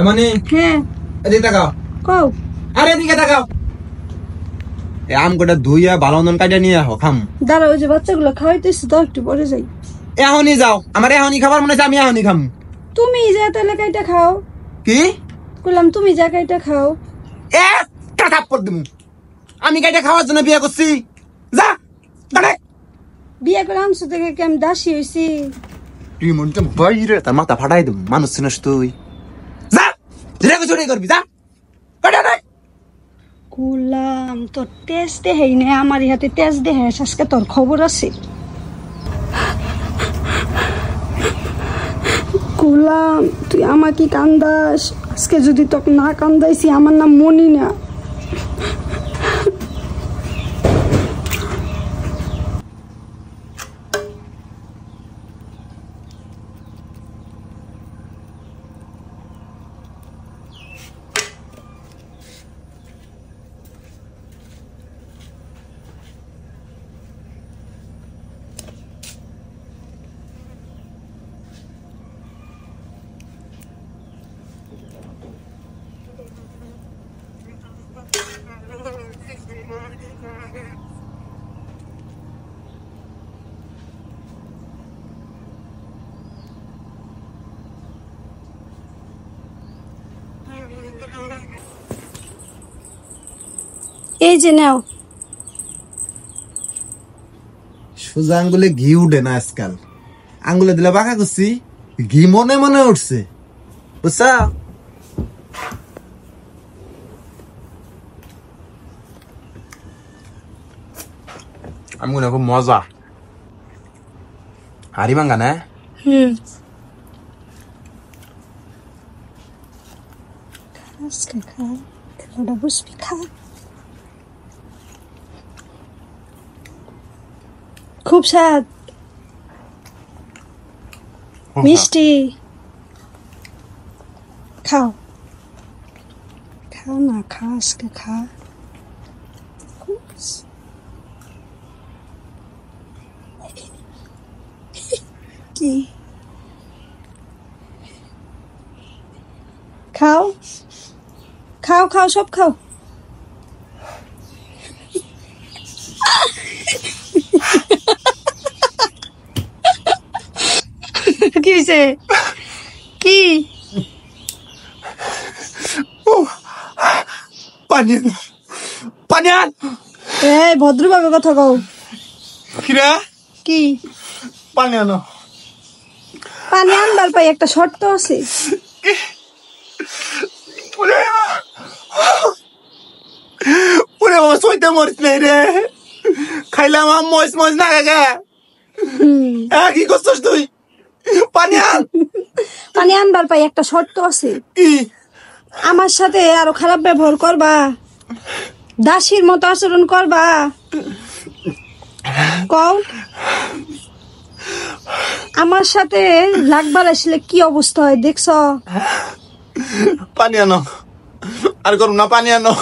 মানে হ্যাঁ এদিকে তাকাও। কও। আরে এদিকে তাকাও। এই আম কটা ধুইয়া ভালো মতন কাটিয়া নিয়ে আহ খাম। দাঁড়াও, ওই যে বাচ্চাগুলো খাওয়াইতেছি তো, একটু পরে যাই। এখনই যাও, আমার এখনই খাবার মনে হচ্ছে আমি এখনই খাম। তুমি যা তাহলে কাইটা খাও। কি বললাম তুমি যা কাইটা খাও। একটা থাপ্পড় দিমু। আমি কাইটা খাওয়ার জন্য বিয়ে করছি। যা কাটে। বিয়ে করে আনছো থেকে কি আমি দাসী হইছি? তুই মনটা বাইরে তার মাথা ফাটাই দেব। মানুষ চিনিস তুই? যা যেটা কিছু করবি যা কাটে দে। কুলাম তোর তেজ দেহাই নে, আমার হাতে তেজ দেহে, আজকে তোর খবর আছে। কুলাম তুই আমাকে কান্দাস, আজকে যদি তোকে না কান্দাইছি আমার নাম মনি না। এই যে নাও। সোজা আঙ্গুলে ঘি উঠে না আজকাল, আঙ্গুলে দিলে বাঁকা করছি, ঘি মনে মনে উঠছে বুঝছা। আমি মনে খুব মজা হারি ভাঙ্গা না। আজকে খা, খেলাটা বুঝবি, খা। খুব স্বাদ, মিষ্টি। খাও খাও না, খা আজকে খা। কি খাও? খাও খাও, সব খাও। কি হয়েছে? কি? পানি পানি আন। এই ভদ্রভাবে কথা কও। কিরা কি? পানি আনো। পানি আনবার পাই একটা শর্ত আছে। পুরে বাবা সইতে মরিস নাই রে, খাইলাম আম মজ মজ না গে। কি করছিস তুই? পানি আন। পানি আনবার পাই একটা শর্ত আছে। কি? আমার সাথে আরো খারাপ ব্যবহার করবা, দাসীর মতো আচরণ করবা। কও, আমার সাথে লাগবার আসলে কি অবস্থা হয় দেখছ? পানি আনো, আর করুন না, পানি আনো।